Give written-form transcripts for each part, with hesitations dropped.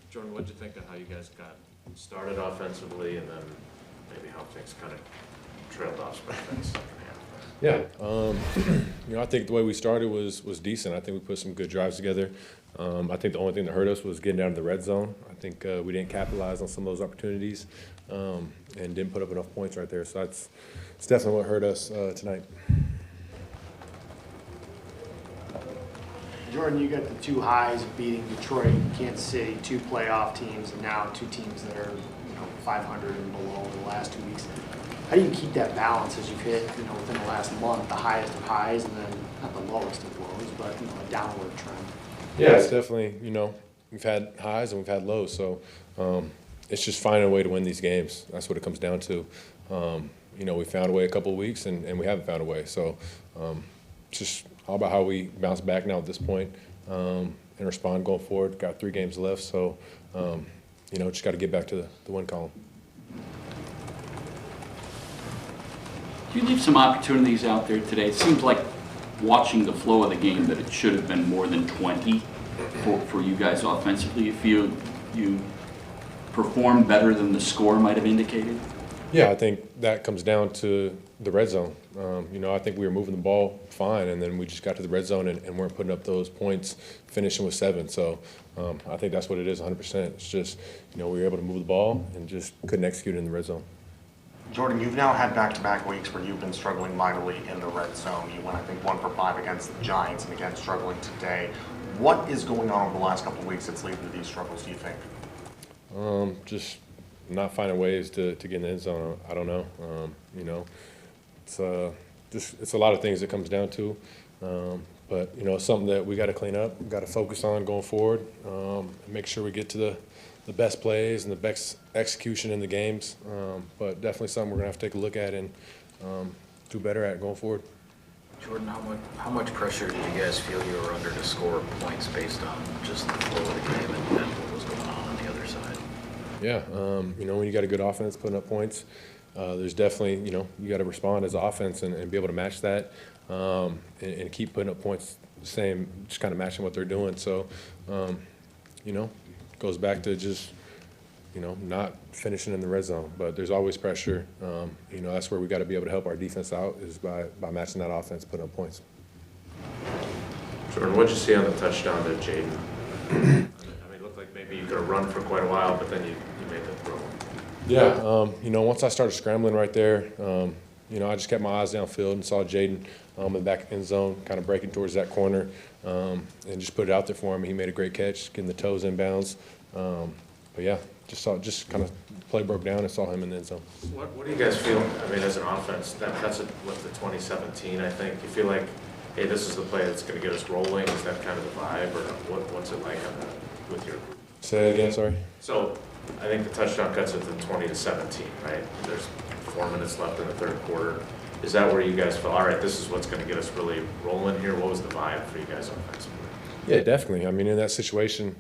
Jordan, what did you think of how you guys got started offensively, and then maybe how things kind of trailed off in the second half? Yeah, I think the way we started was decent. I think we put some good drives together. I think the only thing that hurt us was getting down to the red zone. I think we didn't capitalize on some of those opportunities and didn't put up enough points right there. So it's definitely what hurt us tonight. Jordan, you got the two highs of beating Detroit, Kansas City, two playoff teams, and now two teams that are 500 and below in the last 2 weeks. How do you keep that balance as you've hit within the last month the highest of highs and then not the lowest of lows, but a downward trend? Yeah, it's definitely we've had highs and we've had lows, so it's just finding a way to win these games. That's what it comes down to. We found a way a couple of weeks and we haven't found a way, so it's just all about how we bounce back now at this point and respond going forward. Got 3 games left, so just got to get back to the win column. Do you leave some opportunities out there today? It seems like watching the flow of the game that it should have been more than 20 for you guys offensively. You feel you performed better than the score might have indicated? Yeah, I think that comes down to the red zone. I think we were moving the ball fine, and then we just got to the red zone and weren't putting up those points, finishing with 7. So I think that's what it is 100%. It's just, we were able to move the ball and just couldn't execute in the red zone. Jordan, you've now had back-to-back weeks where you've been struggling mightily in the red zone. You went, I think, 1 for 5 against the Giants, and again, struggling today. What is going on over the last couple of weeks that's leading to these struggles, do you think? Just not finding ways to get in the end zone. I don't know. It's a lot of things it comes down to. But it's something that we got to clean up. We got to focus on going forward. And make sure we get to the best plays and the best execution in the games. But definitely something we're gonna have to take a look at and do better at going forward. Jordan, how much pressure did you guys feel you were under to score points based on just the flow of the game and what was going on the other side? Yeah, when you got a good offense putting up points, there's definitely, you got to respond as an offense and be able to match that and keep putting up points the same, just kind of matching what they're doing. So, goes back to just, not finishing in the red zone. But there's always pressure. That's where we got to be able to help our defense out is by matching that offense, putting up points. Jordan, what'd you see on the touchdown to Jaden? It looked like maybe you could have run for quite a while, but then you made the throw. Yeah, once I started scrambling right there, I just kept my eyes downfield and saw Jaden in the back end zone, kind of breaking towards that corner, and just put it out there for him. He made a great catch, getting the toes inbounds. But yeah, just kind of play broke down and saw him in the end zone. What do you guys feel? As an offense, that's the 2017. I think you feel like, hey, this is the play that's going to get us rolling. Is that kind of the vibe, or what's it like with your group? Say that again, sorry. So I think the touchdown cuts it to 20-17, right? There's 4 minutes left in the third quarter. Is that where you guys feel, all right, this is what's going to get us really rolling here? What was the vibe for you guys offensively? Yeah, definitely. In that situation,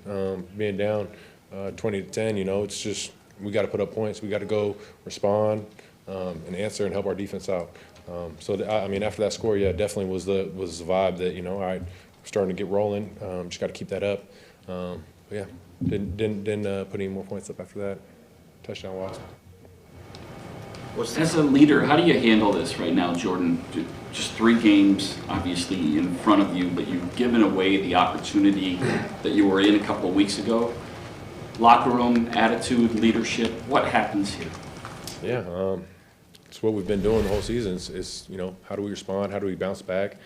being down 20-10, it's just we got to put up points. We got to go respond and answer and help our defense out. After that score, yeah, definitely was the vibe that all right, we're starting to get rolling. Just got to keep that up. But yeah, didn't put any more points up after that. Touchdown loss. As a leader, how do you handle this right now, Jordan? Just 3 games, obviously, in front of you, but you've given away the opportunity that you were in a couple of weeks ago. Locker room, attitude, leadership, what happens here? Yeah, it's what we've been doing the whole season is how do we respond? How do we bounce back?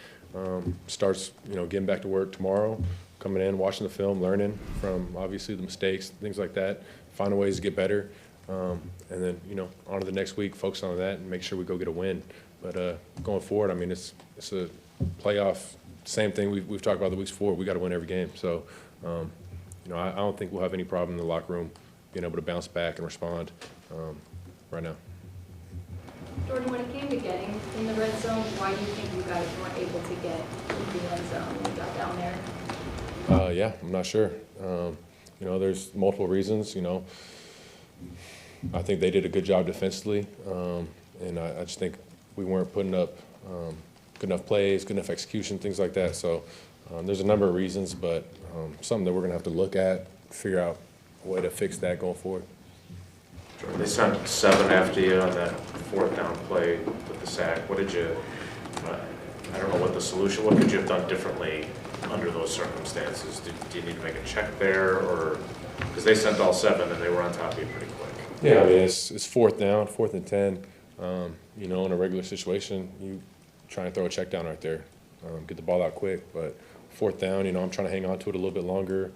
Starts, getting back to work tomorrow, coming in, watching the film, learning from, obviously, the mistakes, things like that, finding ways to get better. And then, on to the next week, focus on that and make sure we go get a win. But going forward, it's a playoff, same thing we've talked about the weeks before. We got to win every game. So, I don't think we'll have any problem in the locker room being able to bounce back and respond right now. Jordan, when it came to getting in the red zone, why do you think you guys weren't able to get into the end zone when you got down there? Yeah, I'm not sure. There's multiple reasons. I think they did a good job defensively, and I just think we weren't putting up good enough plays, good enough execution, things like that. So there's a number of reasons, but something that we're going to have to look at, figure out a way to fix that going forward. They sent 7 after you on that 4th down play with the sack. What did you, I don't know what the solution, what could you have done differently under those circumstances? Do you need to make a check there, or, because they sent all 7 and they were on top of you pretty quick. Yeah, I mean, it's 4th down, 4th and 10. You know, in a regular situation, you try and throw a check down right there, get the ball out quick. But 4th down, you know, I'm trying to hang on to it a little bit longer,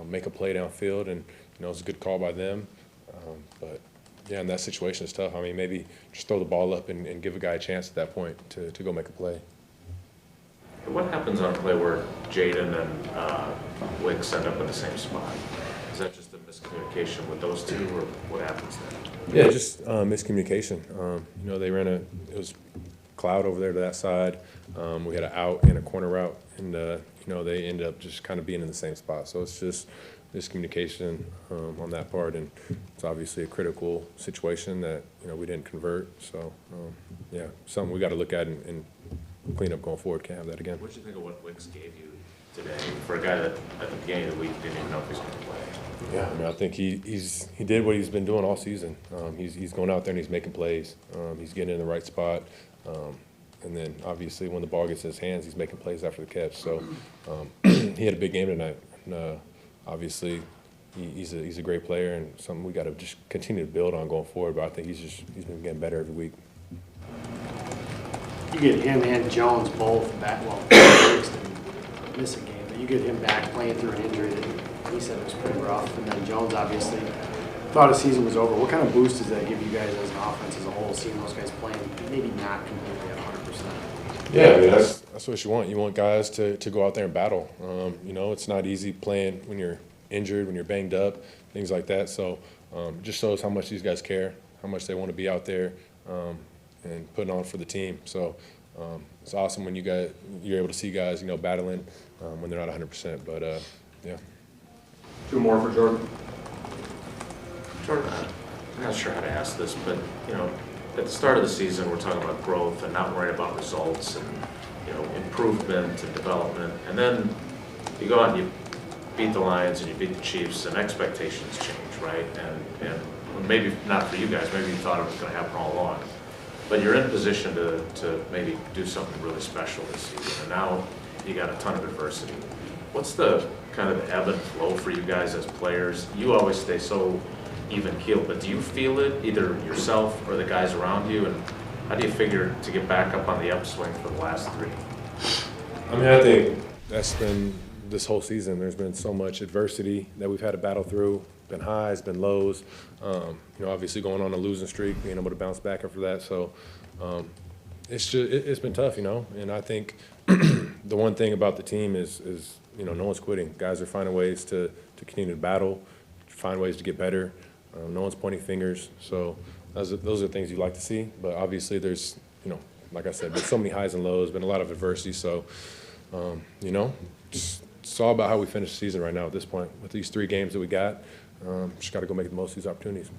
make a play downfield, and, you know, it's a good call by them. But, yeah, in that situation, it's tough. I mean, maybe just throw the ball up and give a guy a chance at that point to go make a play. What happens on a play where Jaden and Wicks end up in the same spot? Is that just a miscommunication with those two, or what happens there? Yeah, just miscommunication. You know, it was cloud over there to that side. We had an out and a corner route, and, you know, they ended up just kind of being in the same spot. So it's just miscommunication on that part, and it's obviously a critical situation that, you know, we didn't convert. So, yeah, something we got to look at and clean up going forward. Can't have that again. What did you think of what Wicks gave you today for a guy that at the beginning of the week didn't even know if he's going to play? Yeah, I mean, I think he did what he's been doing all season. He's going out there and he's making plays. He's getting in the right spot. And then obviously when the ball gets in his hands, he's making plays after the catch. So he had a big game tonight. And, obviously he's a great player and something we got to just continue to build on going forward. But I think he's been getting better every week. You get him and Jones both back, well, Wicks didn't miss a game, but you get him back playing through an injury that he said was pretty rough. And then Jones obviously thought his season was over. What kind of boost does that give you guys as an offense as a whole, seeing those guys playing maybe not completely at 100%? Yeah, I mean, that's what you want. You want guys to go out there and battle. You know, it's not easy playing when you're injured, when you're banged up, things like that. So it just shows how much these guys care, how much they want to be out there and putting on for the team. So it's awesome when you're able to see guys, you know, battling when they're not 100%. But, yeah. 2 more for Jordan. Jordan, I'm not sure how to ask this, but, you know, at the start of the season, we're talking about growth and not worrying about results and, you know, improvement and development. And then you go out and you beat the Lions and you beat the Chiefs, and expectations change, right? And maybe not for you guys, maybe you thought it was going to happen all along. But you're in position to maybe do something really special this season. And now you got a ton of adversity. What's the kind of ebb and flow for you guys as players? You always stay so even-keeled, but do you feel it, either yourself or the guys around you? And how do you figure to get back up on the upswing for the last 3? I mean, I think that's been this whole season. There's been so much adversity that we've had to battle through. Been highs, been lows. You know, obviously going on a losing streak, being able to bounce back after that. So it's been tough, you know. And I think the one thing about the team is you know, no one's quitting. Guys are finding ways to continue to battle, find ways to get better. No one's pointing fingers. So those are things you like to see. But obviously there's, you know, like I said, there's so many highs and lows, been a lot of adversity. So, you know, it's all about how we finish the season right now at this point. With these 3 games that we got, just got to go make the most of these opportunities.